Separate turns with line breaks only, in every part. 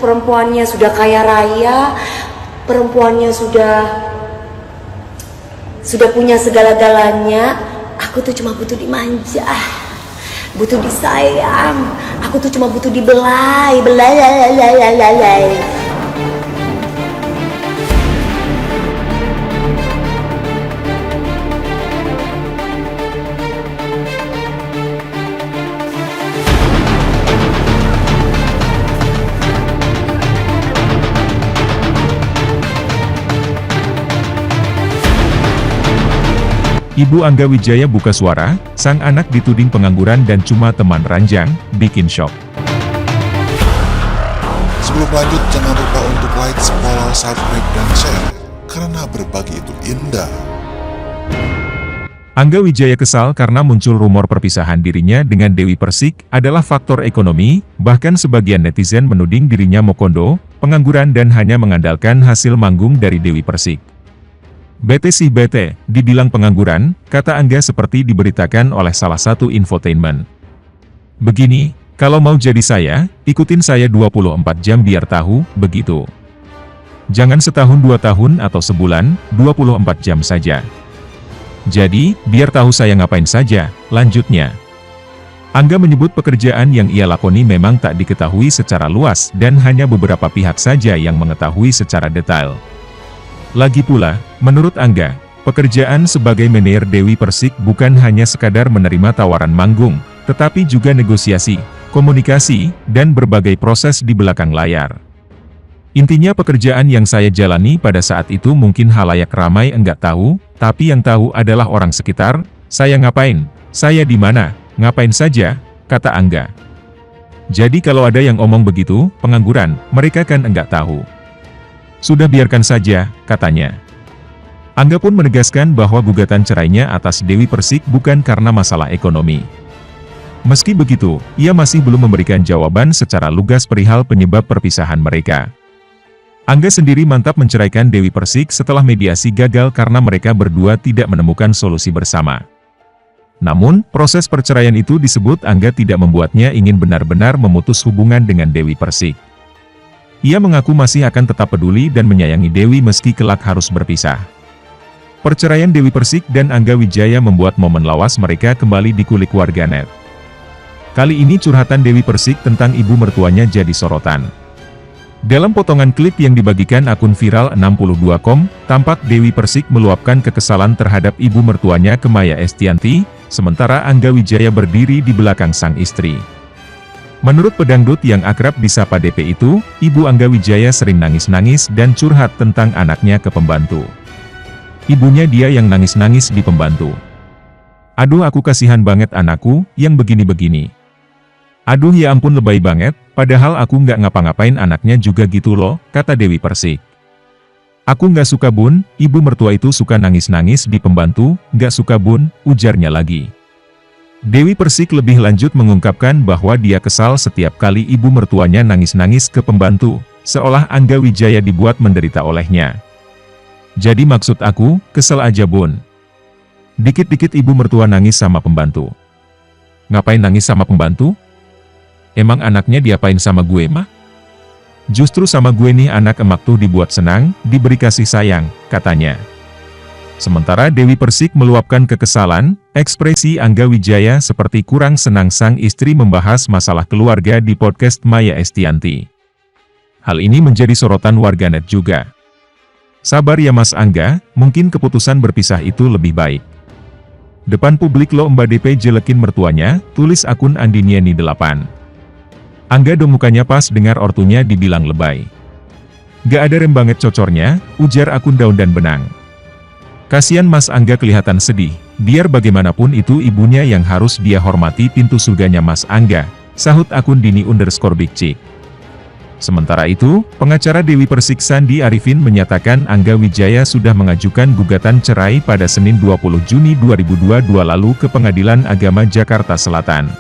perempuannya sudah kaya raya, perempuannya sudah punya segala-galanya. Aku tuh cuma butuh dimanja, butuh disayang. Aku tuh cuma butuh dibelai.
Ibu Angga Wijaya buka suara, sang anak dituding pengangguran dan cuma teman ranjang, bikin shock.
Sebelum lanjut, jangan lupa untuk like, follow, subscribe, dan share, karena berbagi itu indah.
Angga Wijaya kesal karena muncul rumor perpisahan dirinya dengan Dewi Persik adalah faktor ekonomi, bahkan sebagian netizen menuding dirinya mokondo, pengangguran dan hanya mengandalkan hasil manggung dari Dewi Persik. Bete sih bete, dibilang pengangguran, kata Angga seperti diberitakan oleh salah satu infotainment. Begini, kalau mau jadi saya, ikutin saya 24 jam biar tahu, begitu. Jangan setahun 2 tahun atau sebulan, 24 jam saja. Jadi, biar tahu saya ngapain saja, lanjutnya. Angga menyebut pekerjaan yang ia lakoni memang tak diketahui secara luas dan hanya beberapa pihak saja yang mengetahui secara detail. Lagi pula, menurut Angga, pekerjaan sebagai manajer Dewi Persik bukan hanya sekadar menerima tawaran manggung, tetapi juga negosiasi, komunikasi, dan berbagai proses di belakang layar. Intinya pekerjaan yang saya jalani pada saat itu mungkin halayak ramai enggak tahu, tapi yang tahu adalah orang sekitar. Saya ngapain, saya di mana, ngapain saja, kata Angga. Jadi kalau ada yang omong begitu, pengangguran, mereka kan enggak tahu. Sudah biarkan saja, katanya. Angga pun menegaskan bahwa gugatan cerainya atas Dewi Persik bukan karena masalah ekonomi. Meski begitu, ia masih belum memberikan jawaban secara lugas perihal penyebab perpisahan mereka. Angga sendiri mantap menceraikan Dewi Persik setelah mediasi gagal karena mereka berdua tidak menemukan solusi bersama. Namun, proses perceraian itu disebut Angga tidak membuatnya ingin benar-benar memutus hubungan dengan Dewi Persik. Ia mengaku masih akan tetap peduli dan menyayangi Dewi meski kelak harus berpisah. Perceraian Dewi Persik dan Angga Wijaya membuat momen lawas mereka kembali dikulik warganet. Kali ini curhatan Dewi Persik tentang ibu mertuanya jadi sorotan. Dalam potongan klip yang dibagikan akun viral 62com, tampak Dewi Persik meluapkan kekesalan terhadap ibu mertuanya ke Maya Estianty, sementara Angga Wijaya berdiri di belakang sang istri. Menurut pedangdut yang akrab disapa DP itu, Ibu Angga Wijaya sering nangis-nangis dan curhat tentang anaknya ke pembantu. Ibunya dia yang nangis-nangis di pembantu. Aduh aku kasihan banget anakku, yang begini-begini. Aduh ya ampun lebay banget, padahal aku nggak ngapa-ngapain anaknya juga gitu loh, kata Dewi Persik. Aku nggak suka bun, ibu mertua itu suka nangis-nangis di pembantu, nggak suka bun, ujarnya lagi. Dewi Persik lebih lanjut mengungkapkan bahwa dia kesal setiap kali ibu mertuanya nangis-nangis ke pembantu, seolah Angga Wijaya dibuat menderita olehnya. Jadi maksud aku, kesel aja bun. Dikit-dikit ibu mertua nangis sama pembantu. Ngapain nangis sama pembantu? Emang anaknya diapain sama gue mah? Justru sama gue nih anak emak tuh dibuat senang, diberi kasih sayang, katanya. Sementara Dewi Persik meluapkan kekesalan, ekspresi Angga Wijaya seperti kurang senang sang istri membahas masalah keluarga di podcast Maya Estianty. Hal ini menjadi sorotan warganet juga. Sabar ya Mas Angga, mungkin keputusan berpisah itu lebih baik. Depan publik lo Mbak DP jelekin mertuanya, tulis akun Andiniani 8. Angga dong mukanya pas dengar ortunya dibilang lebay. Gak ada rem banget cocornya, ujar akun Daun dan Benang. Kasian Mas Angga kelihatan sedih, biar bagaimanapun itu ibunya yang harus dia hormati pintu surganya Mas Angga, sahut akun Dini_Big Chick. Sementara itu, pengacara Dewi Persik Sandi Arifin menyatakan Angga Wijaya sudah mengajukan gugatan cerai pada Senin 20 Juni 2022 lalu ke Pengadilan Agama Jakarta Selatan.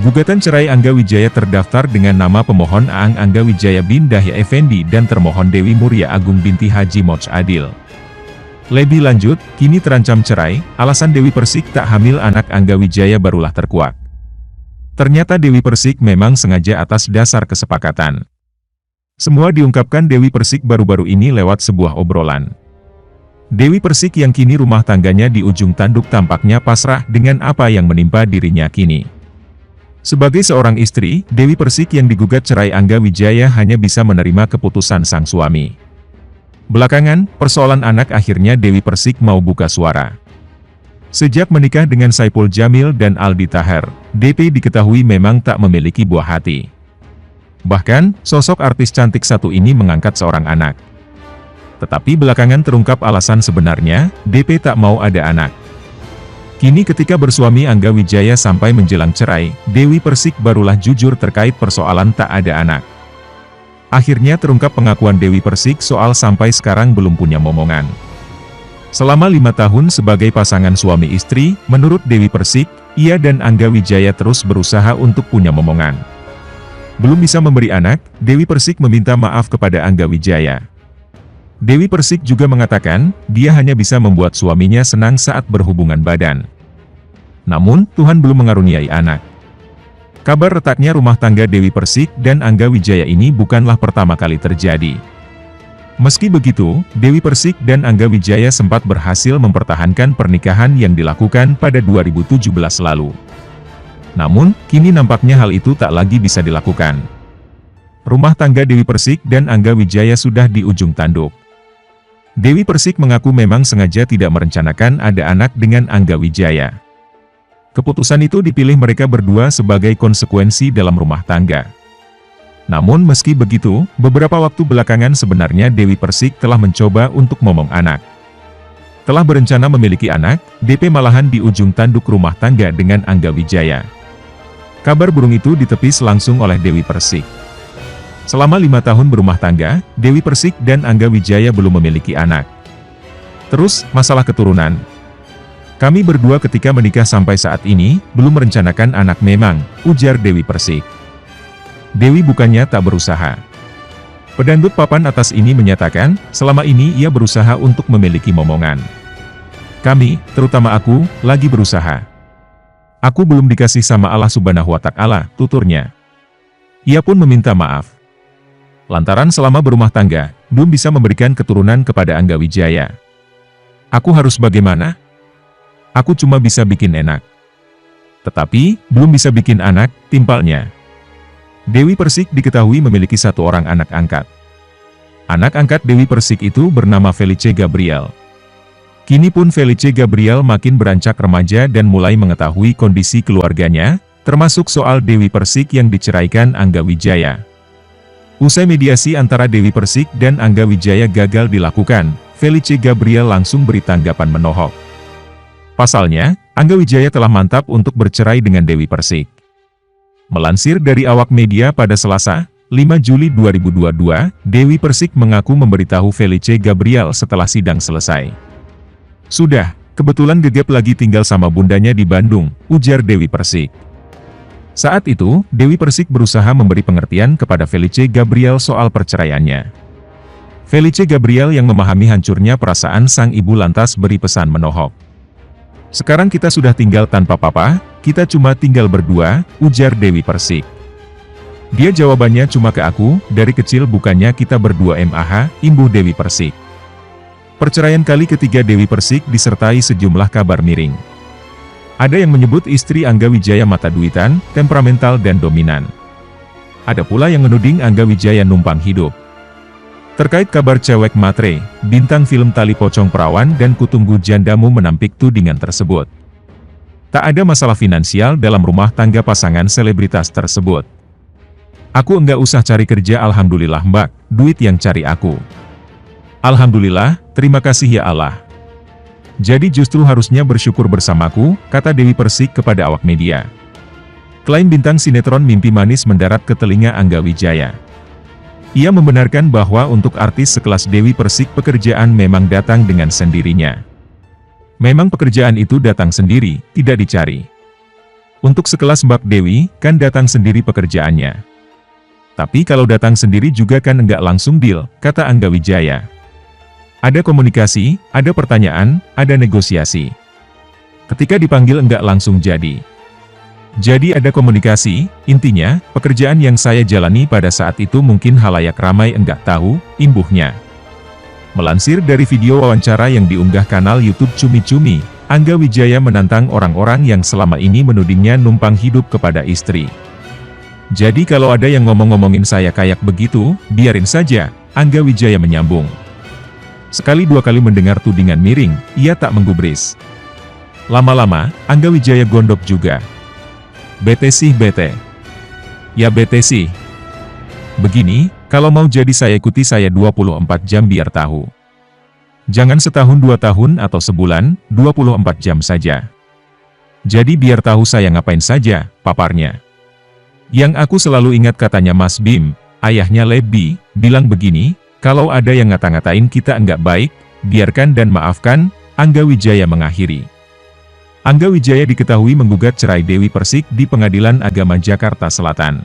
Gugatan cerai Angga Wijaya terdaftar dengan nama pemohon Aang Angga Wijaya bin Dahya Effendi dan termohon Dewi Muria Agung binti Haji Moj Adil. Lebih lanjut, kini terancam cerai, alasan Dewi Persik tak hamil anak Angga Wijaya barulah terkuak. Ternyata Dewi Persik memang sengaja atas dasar kesepakatan. Semua diungkapkan Dewi Persik baru-baru ini lewat sebuah obrolan. Dewi Persik yang kini rumah tangganya di ujung tanduk tampaknya pasrah dengan apa yang menimpa dirinya kini. Sebagai seorang istri, Dewi Persik yang digugat cerai Angga Wijaya hanya bisa menerima keputusan sang suami. Belakangan, persoalan anak akhirnya Dewi Persik mau buka suara. Sejak menikah dengan Saipul Jamil dan Aldi Taher, DP diketahui memang tak memiliki buah hati. Bahkan, sosok artis cantik satu ini mengangkat seorang anak. Tetapi belakangan terungkap alasan sebenarnya, DP tak mau ada anak. Kini ketika bersuami Angga Wijaya sampai menjelang cerai, Dewi Persik barulah jujur terkait persoalan tak ada anak. Akhirnya terungkap pengakuan Dewi Persik soal sampai sekarang belum punya momongan. Selama 5 tahun sebagai pasangan suami istri, menurut Dewi Persik, ia dan Angga Wijaya terus berusaha untuk punya momongan. Belum bisa memberi anak, Dewi Persik meminta maaf kepada Angga Wijaya. Dewi Persik juga mengatakan, dia hanya bisa membuat suaminya senang saat berhubungan badan. Namun, Tuhan belum mengaruniai anak. Kabar retaknya rumah tangga Dewi Persik dan Angga Wijaya ini bukanlah pertama kali terjadi. Meski begitu, Dewi Persik dan Angga Wijaya sempat berhasil mempertahankan pernikahan yang dilakukan pada 2017 lalu. Namun, kini nampaknya hal itu tak lagi bisa dilakukan. Rumah tangga Dewi Persik dan Angga Wijaya sudah di ujung tanduk. Dewi Persik mengaku memang sengaja tidak merencanakan ada anak dengan Angga Wijaya. Keputusan itu dipilih mereka berdua sebagai konsekuensi dalam rumah tangga. Namun meski begitu, beberapa waktu belakangan sebenarnya Dewi Persik telah mencoba untuk momong anak. Telah berencana memiliki anak, DP malahan di ujung tanduk rumah tangga dengan Angga Wijaya. Kabar burung itu ditepis langsung oleh Dewi Persik. Selama 5 tahun berumah tangga, Dewi Persik dan Angga Wijaya belum memiliki anak. Terus, masalah keturunan. Kami berdua ketika menikah sampai saat ini, belum merencanakan anak memang, ujar Dewi Persik. Dewi bukannya tak berusaha. Pedangdut papan atas ini menyatakan, selama ini ia berusaha untuk memiliki momongan. Kami, terutama aku, lagi berusaha. Aku belum dikasih sama Allah Subhanahu wa Ta'ala, tuturnya. Ia pun meminta maaf. Lantaran selama berumah tangga, belum bisa memberikan keturunan kepada Angga Wijaya. Aku harus bagaimana? Aku cuma bisa bikin enak. Tetapi, belum bisa bikin anak, timpalnya. Dewi Persik diketahui memiliki 1 orang anak angkat. Anak angkat Dewi Persik itu bernama Felice Gabriel. Kini pun Felice Gabriel makin beranjak remaja dan mulai mengetahui kondisi keluarganya, termasuk soal Dewi Persik yang diceraikan Angga Wijaya. Usai mediasi antara Dewi Persik dan Angga Wijaya gagal dilakukan, Felice Gabriel langsung beri tanggapan menohok. Pasalnya, Angga Wijaya telah mantap untuk bercerai dengan Dewi Persik. Melansir dari awak media pada Selasa, 5 Juli 2022, Dewi Persik mengaku memberitahu Felice Gabriel setelah sidang selesai. Sudah, kebetulan Gegep lagi tinggal sama bundanya di Bandung, ujar Dewi Persik. Saat itu, Dewi Persik berusaha memberi pengertian kepada Felice Gabriel soal perceraiannya. Felice Gabriel yang memahami hancurnya perasaan sang ibu lantas beri pesan menohok. Sekarang kita sudah tinggal tanpa papa, kita cuma tinggal berdua, ujar Dewi Persik. Dia jawabannya cuma ke aku, dari kecil bukannya kita berdua MAH, imbuh Dewi Persik. Perceraian kali ketiga Dewi Persik disertai sejumlah kabar miring. Ada yang menyebut istri Angga Wijaya mata duitan, temperamental dan dominan. Ada pula yang menuding Angga Wijaya numpang hidup. Terkait kabar cewek matre, bintang film Tali Pocong Perawan dan Kutunggu Jandamu menampik tudingan tersebut. Tak ada masalah finansial dalam rumah tangga pasangan selebritas tersebut. Aku enggak usah cari kerja, alhamdulillah mbak, duit yang cari aku. Alhamdulillah, terima kasih ya Allah. Jadi justru harusnya bersyukur bersamaku, kata Dewi Persik kepada awak media. Klaim bintang sinetron Mimpi Manis mendarat ke telinga Angga Wijaya. Ia membenarkan bahwa untuk artis sekelas Dewi Persik pekerjaan memang datang dengan sendirinya. Memang pekerjaan itu datang sendiri, tidak dicari. Untuk sekelas Mbak Dewi, kan datang sendiri pekerjaannya. Tapi kalau datang sendiri juga kan enggak langsung deal, kata Angga Wijaya. Ada komunikasi, ada pertanyaan, ada negosiasi. Ketika dipanggil enggak langsung jadi. Jadi ada komunikasi, intinya, pekerjaan yang saya jalani pada saat itu mungkin halayak ramai enggak tahu, imbuhnya. Melansir dari video wawancara yang diunggah kanal YouTube Cumi Cumi, Angga Wijaya menantang orang-orang yang selama ini menudingnya numpang hidup kepada istri. Jadi kalau ada yang ngomong-ngomongin saya kayak begitu, biarin saja, Angga Wijaya menyambung. Sekali dua kali mendengar tudingan miring, ia tak menggubris. Lama-lama, Angga Wijaya gondok juga. Bete sih bete. Ya bete sih. Begini, kalau mau jadi saya ikuti saya 24 jam biar tahu. Jangan setahun 2 tahun atau sebulan, 24 jam saja. Jadi biar tahu saya ngapain saja, paparnya. Yang aku selalu ingat katanya Mas Bim, ayahnya Lebi, bilang begini, kalau ada yang ngata-ngatain kita enggak baik, biarkan dan maafkan, Angga Wijaya mengakhiri. Angga Wijaya diketahui menggugat cerai Dewi Persik di Pengadilan Agama Jakarta Selatan.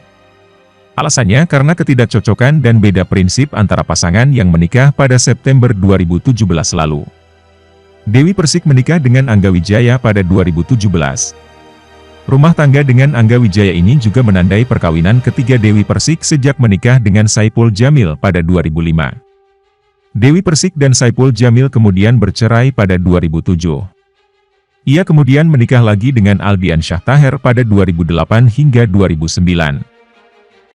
Alasannya karena ketidakcocokan dan beda prinsip antara pasangan yang menikah pada September 2017 lalu. Dewi Persik menikah dengan Angga Wijaya pada 2017. Rumah tangga dengan Angga Wijaya ini juga menandai perkawinan ketiga Dewi Persik sejak menikah dengan Saipul Jamil pada 2005. Dewi Persik dan Saipul Jamil kemudian bercerai pada 2007. Ia kemudian menikah lagi dengan Aldian Syah Taher pada 2008 hingga 2009.